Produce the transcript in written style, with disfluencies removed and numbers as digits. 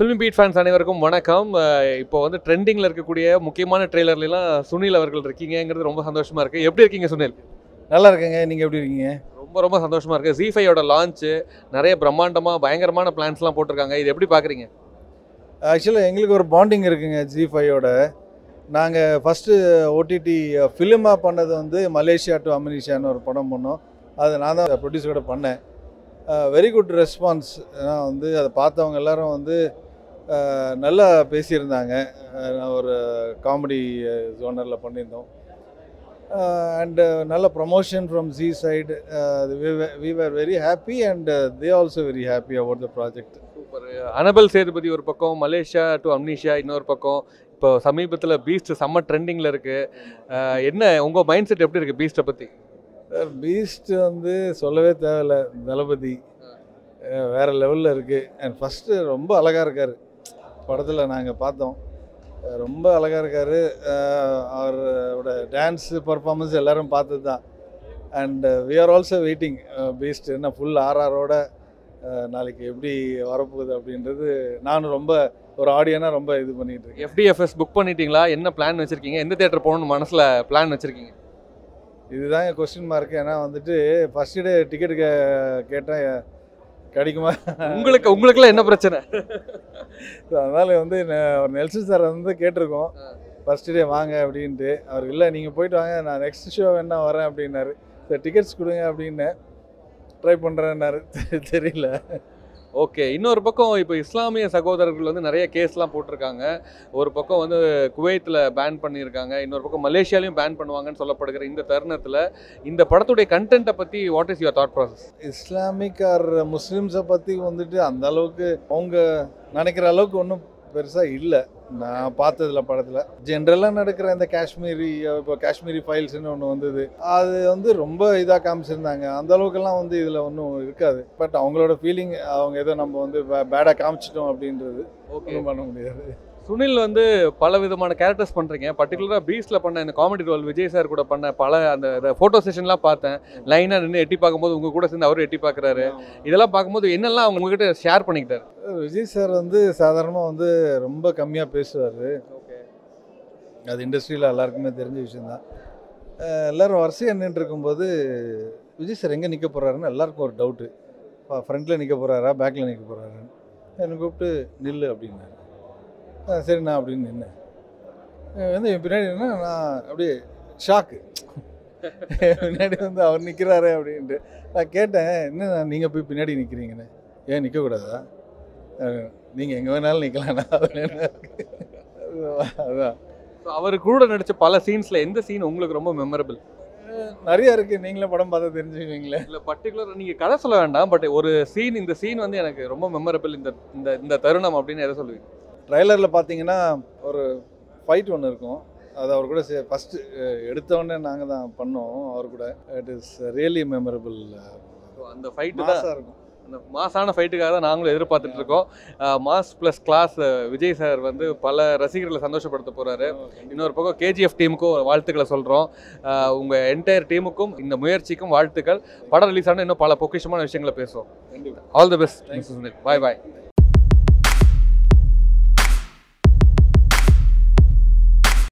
Film beat fans அனைவருக்கும் வணக்கம். இப்போ வந்து ட்ரெண்டிங்கில் இருக்கக்கூடிய முக்கியமான ட்ரெய்லர்லாம் சுனில் அவர்கள் இருக்கீங்கிறது ரொம்ப சந்தோஷமாக இருக்குது. எப்படி இருக்கீங்க சுனில்? நல்லா இருக்குங்க. நீங்கள் எப்படி இருக்கீங்க? ரொம்ப ரொம்ப சந்தோஷமாக இருக்குது. ZEE5 லான்ச்சு நிறைய பிரம்மாண்டமாக பயங்கரமான பிளான்ஸ்லாம் போட்டிருக்காங்க. இது எப்படி பார்க்குறீங்க? ஆக்சுவலாக எங்களுக்கு ஒரு பாண்டிங் இருக்குங்க ZEE5யோட. நாங்கள் ஃபஸ்ட்டு ஓடிடி ஃபிலிமாக பண்ணது வந்து மலேசியா டு அமனிஷான்னு ஒரு படம் பண்ணோம். அது நான் தான் ப்ரொடியூசரோட பண்ணேன். Very good response. ஏன்னா வந்து அதை பார்த்தவங்க எல்லாரும் வந்து நல்லா பேசியிருந்தாங்க. ஒரு காமெடி ஜோனரில் பண்ணியிருந்தோம். அண்டு நல்ல promotion from ZEE side. We were very happy and they also very happy about the project. Super. Annabelle Sethupathi ஒரு பக்கம், மலேசியா டு அம்னிஷா இன்னொரு பக்கம். இப்போ சமீபத்தில் பீஸ்ட் செம்ம ட்ரெண்டிங்கில் இருக்குது. என்ன உங்கள் மைண்ட் செட் எப்படி இருக்குது பீஸ்ட்டை பற்றி? பீஸ்ட் வந்து சொல்லவே தேவையில்லை. தளபதி வேறு லெவலில் இருக்குது. அண்ட் ஃபஸ்ட்டு ரொம்ப அழகாக இருக்கார். படத்தில் நாங்கள் பார்த்தோம். ரொம்ப அழகாக இருக்கார். அவரோட டான்ஸு பர்ஃபார்மன்ஸ் எல்லோரும் பார்த்தது தான். And we are also waiting Beast என்ன ஃபுல் ஆர்ஆரோட நாளைக்கு எப்படி வரப்போகுது அப்படின்றது நானும் ரொம்ப ஒரு ஆடியனாக ரொம்ப இது பண்ணிகிட்டு இருக்கேன். FDFS புக் பண்ணிட்டீங்களா? என்ன பிளான் வச்சுருக்கீங்க? எந்த தேட்டர் போகணுன்னு மனசில் பிளான் வச்சுருக்கீங்க? இதுதாங்க கொஸ்டின் மார்க்கு. ஏன்னா வந்துட்டு ஃபஸ்ட்டு டே டிக்கெட்டு கேட்டேன், கிடைக்குமா? உங்களுக்குலாம் என்ன பிரச்சனை? அதனால் வந்து ஒரு நெல்சன் சார் வந்து கேட்டிருக்கோம் ஃபஸ்ட்டு டே வாங்க அப்படின்ட்டு. அவர் இல்லை நீங்கள் போயிட்டு வாங்க, நான் நெக்ஸ்ட் ஷோ வேணா வரேன் அப்படின்னாரு. சார் டிக்கெட்ஸ் கொடுங்க அப்படின்னு ட்ரை பண்ணுறேன்னாரு. தெரியல. ஓகே. இன்னொரு பக்கம் இப்போ இஸ்லாமிய சகோதரர்கள் வந்து நிறைய கேஸ்லாம் போட்டிருக்காங்க. ஒரு பக்கம் வந்து குவைத்தில் பேன் பண்ணியிருக்காங்க, இன்னொரு பக்கம் மலேசியாலையும் பேன் பண்ணுவாங்கன்னு சொல்லப்படுகிற இந்த தருணத்தில் இந்த படத்துடைய கண்டென்ட்டை பற்றி what is your thought process? Islamic or முஸ்லீம்ஸை பற்றி வந்துட்டு அந்த அளவுக்கு அவங்க நினைக்கிற அளவுக்கு ஒன்றும் பெருசாக இல்லை நான் பார்த்ததில். படத்தில் ஜென்ரலாக நடக்கிற இந்த இப்போ காஷ்மீரி ஃபைல்ஸ்னு ஒன்று வந்தது. அது வந்து ரொம்ப இதாக காமிச்சிருந்தாங்க. அந்த அளவுக்கெல்லாம் வந்து இதில் ஒன்றும் இருக்காது. பட் அவங்களோட ஃபீலிங், அவங்க ஏதோ நம்ம வந்து பேடாக காமிச்சிட்டோம் அப்படின்றது ஒன்றும் பண்ண முடியாது. சுனில் வந்து பல விதமான கேரக்டர்ஸ் பண்ணுறீங்க. பர்டிகுலராக பீஸ்டில் பண்ண இந்த காமெடி ரோல் விஜய் சார் கூட பண்ண பல அந்த ஃபோட்டோ செஷன்லாம் பார்த்தேன். லைனாக நின்று எட்டி பார்க்கும்போது உங்கள் கூட சேர்ந்து அவரும் எட்டி பார்க்குறாரு. இதெல்லாம் பார்க்கும்போது என்னெல்லாம் அவங்க உங்ககிட்ட ஷேர் பண்ணிக்கிட்டார்? விஜய் சார் வந்து சாதாரணமாக வந்து ரொம்ப கம்மியாக பேசுவார். ஓகே. அது இண்டஸ்ட்ரியில் எல்லாருக்குமே தெரிஞ்ச விஷயந்தான். எல்லோரும் வரிசையாக நின்றுட்டு இருக்கும்போது விஜய் சார் எங்கே நிற்க போகிறாருன்னு எல்லாருக்கும் ஒரு டவுட்டு. ஃப்ரண்ட்டில் நிற்க போகிறாரா பேக்கில் நிற்க போகிறாருன்னு என்னை கூப்பிட்டு நில்லு அப்படின்னாரு. சரிண்ணா அப்படின்னு நின்னேன். வந்து என் பின்னாடி என்ன நான் அப்படியே ஷாக்கு. பின்னாடி வந்து அவர் நிற்கிறாரு அப்படின்ட்டு நான் கேட்டேன், என்ன நீங்கள் போய் பின்னாடி நிற்கிறீங்கன்னு. ஏன் நிற்கக்கூடாதா? நீங்கள் எங்கே வேணாலும் நிற்கலாண்ணா அப்படின்னு. அதுதான். அவர் கூட நடித்த பல சீன்ஸில் எந்த சீன் உங்களுக்கு ரொம்ப மெமரபிள்? நிறைய இருக்குது. நீங்களே படம் பார்த்தா தெரிஞ்சுக்குவீங்களே. இல்லை பர்டிகுலர் நீங்கள் கதை சொல்ல வேண்டாம், பட் ஒரு சீன், இந்த சீன் வந்து எனக்கு ரொம்ப மெமரபிள் இந்த தருணம் அப்படின்னு எதை சொல்லுவீங்க? ட்ரைலரில் பார்த்தீங்கன்னா ஒரு ஃபைட் ஒன்று இருக்கும். அது அவர் கூட ஃபஸ்ட்டு எடுத்தோடனே நாங்கள் தான் பண்ணோம் அவர் கூட. It is really memorable. அந்த ஃபைட்டு தான் இருக்கும். அந்த மாஸான ஃபைட்டுக்காக தான் நாங்களும் எதிர்பார்த்துட்டு இருக்கோம். Mass plus class Vijay sir வந்து பல ரசிகர்களை சந்தோஷப்படுத்த போகிறாரு. இன்னொரு பக்கம் KGF டீமுக்கும் வாழ்த்துக்களை சொல்கிறோம். உங்கள் என்டையர் டீமுக்கும் இந்த முயற்சிக்கும் வாழ்த்துக்கள். படம் ரிலீஸ் ஆனால் இன்னும் பல பொக்கிஷமான விஷயங்களை பேசுவோம். All the best. Bye bye.